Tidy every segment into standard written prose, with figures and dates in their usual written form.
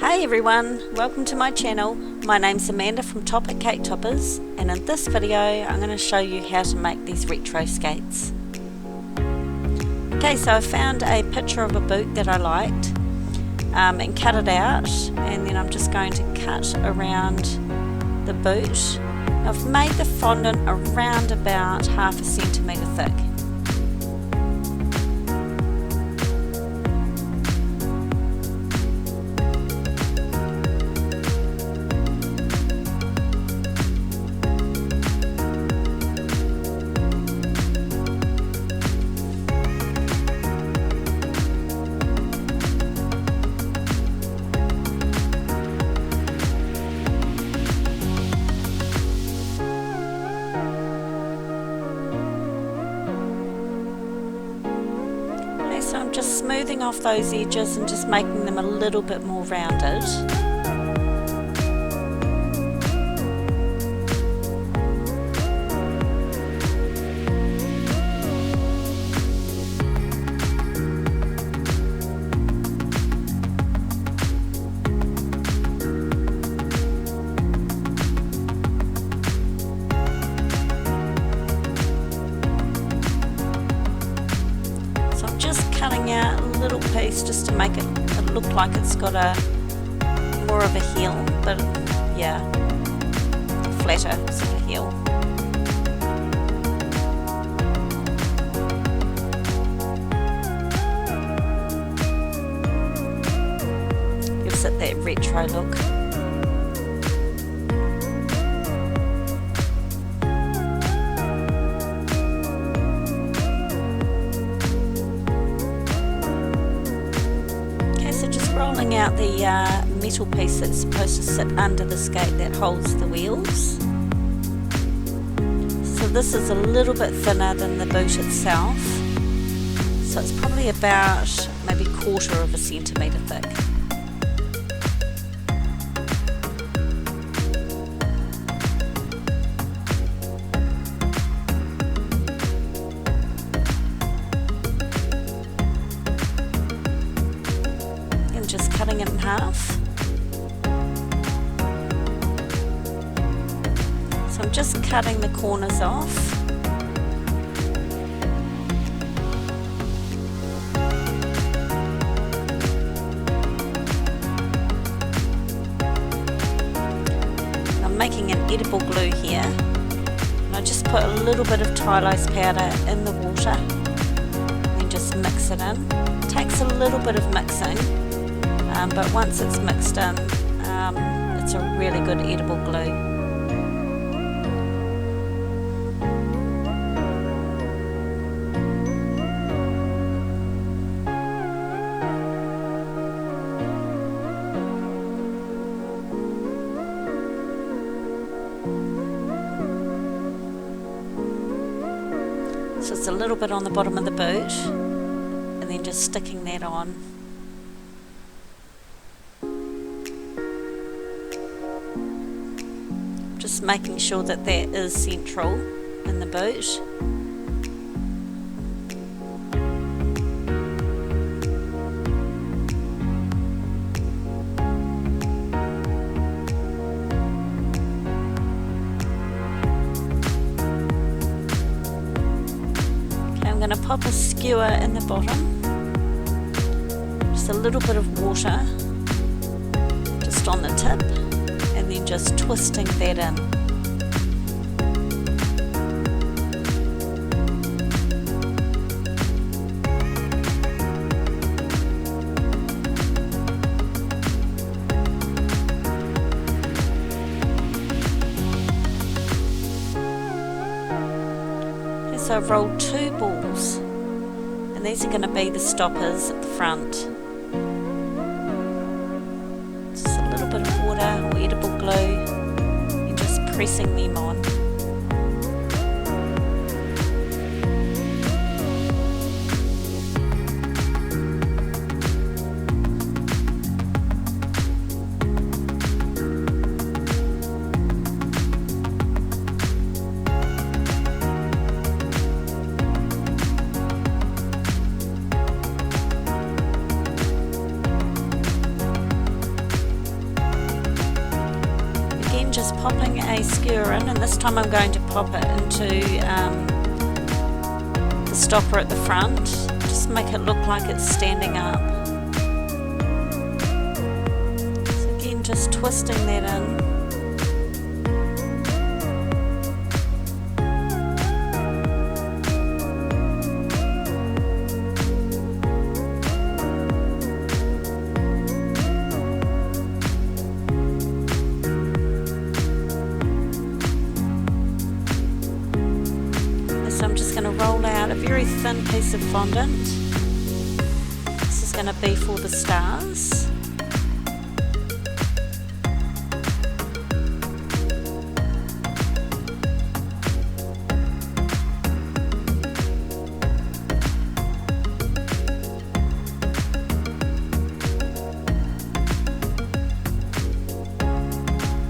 Hey everyone, welcome to my channel. My name's Amanda from Topic Cake Toppers, and in this video I'm going to show you how to make these retro skates. Okay, so I found a picture of a boot that I liked and cut it out, and then I'm just going to cut around the boot. I've made the fondant around about 1/2 centimetre thick. So I'm just smoothing off those edges and just making them a little bit more rounded. Cutting out a little piece just to make it look like it's got a more of a heel, but yeah, flatter sort of heel. Gives it that retro look. Rolling out the metal piece that's supposed to sit under the skate that holds the wheels. So this is a little bit thinner than the boot itself, so it's probably about maybe 1/4 centimetre thick. Just cutting it in half. So I'm just cutting the corners off. I'm making an edible glue here, and I just put a little bit of Tylose powder in the water and then just mix it in. It takes a little bit of mixing. But once it's mixed in, it's a really good edible glue. So it's a little bit on the bottom of the boot, and then just sticking that on. Just making sure that that is central in the boot. Okay, I'm going to pop a skewer in the bottom. Just a little bit of water just on the tip. And then just twisting that in. Okay, so I've rolled 2 balls, and these are going to be the stoppers at the front. Bit of water or edible glue and just pressing them on. just popping a skewer in, and this time I'm going to pop it into the stopper at the front. Just make it look like it's standing up. So again, just twisting that in. I'm just going to roll out a very thin piece of fondant. This is going to be for the stars.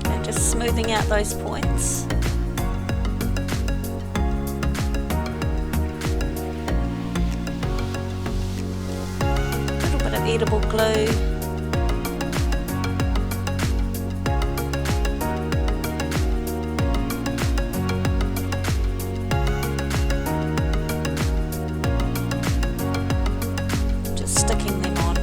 And just smoothing out those points. Edible glue. Just sticking them on.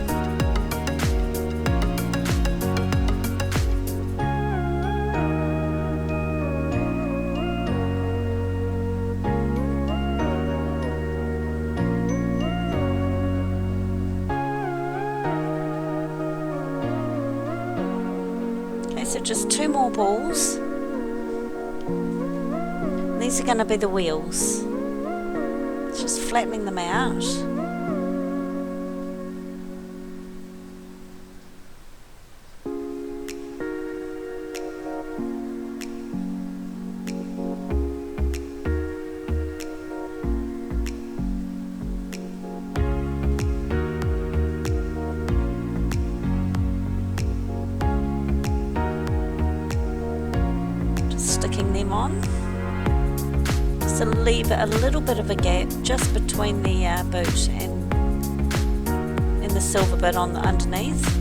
So just 2 more balls. These are going to be the wheels. Just flattening them out. Sticking them on. Just to leave a little bit of a gap just between the boot and the silver bit on the underneath.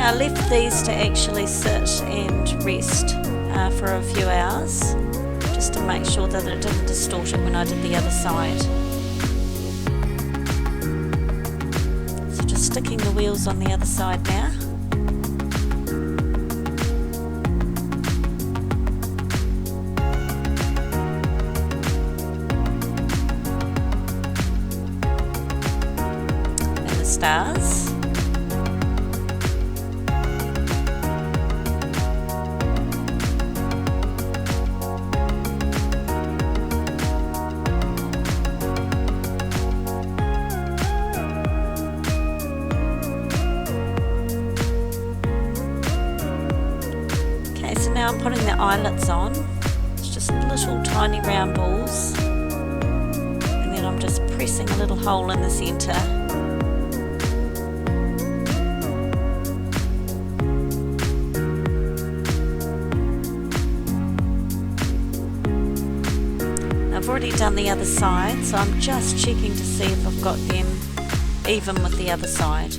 I left these to actually sit and rest for a few hours, just to make sure that it didn't distort it when I did the other side. So just sticking the wheels on the other side now. And the stars. Now I'm putting the eyelets on. It's just little tiny round balls, and then I'm just pressing a little hole in the centre. I've already done the other side, so I'm just checking to see if I've got them even with the other side.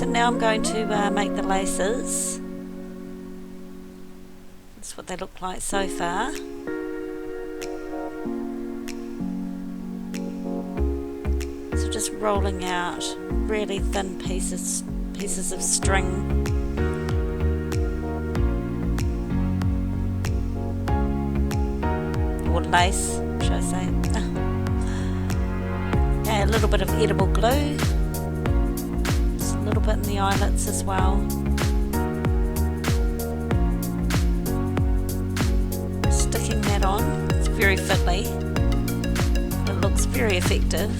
So now I'm going to make the laces. That's what they look like so far. So just rolling out really thin pieces of string. Or lace, should I say. Okay, a little bit of edible glue. Just a little bit in the eyelets as well. Sticking that on. It's very fiddly. It looks very effective.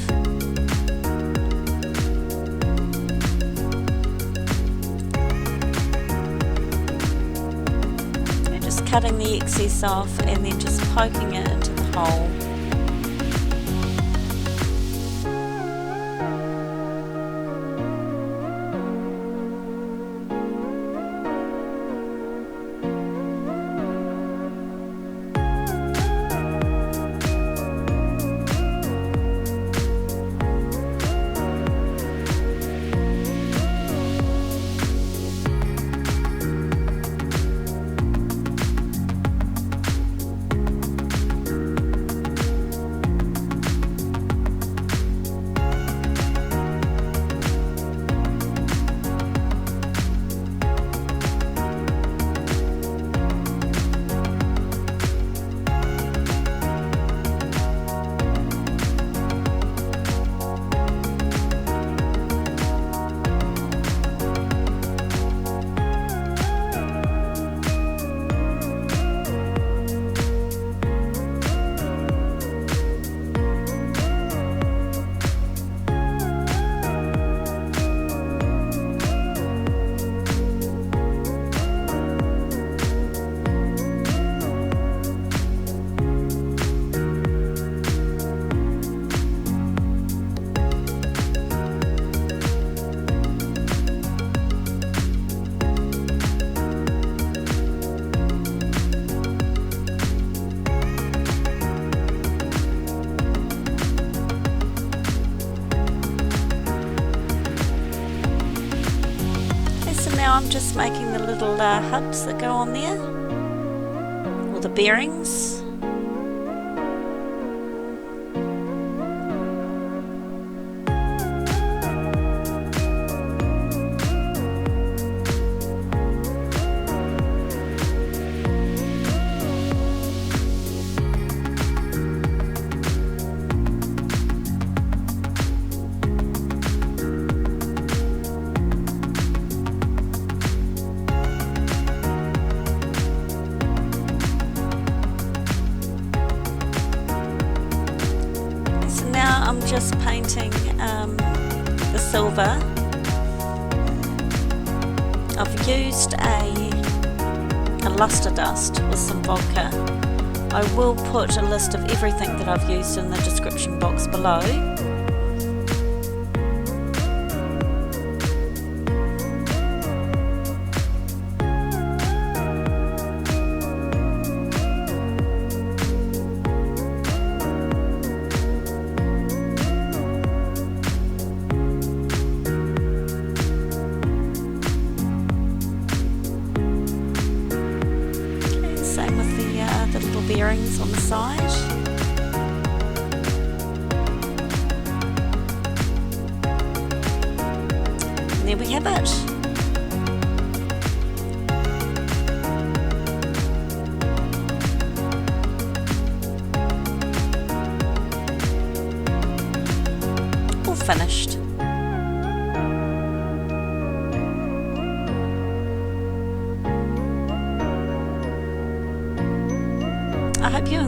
And just cutting the excess off and then just poking it into the hole. Now I'm just making the little hubs that go on there, or the bearings. I'm just painting the silver. I've used a luster dust with some vodka. I will put a list of everything that I've used in the description box below. Same with the little bearings on the side. And there we have it. All finished. I hope you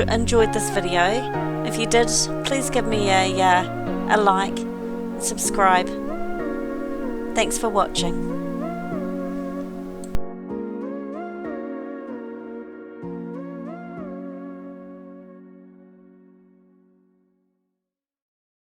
enjoyed this video. If you did, please give me a like and subscribe. Thanks for watching.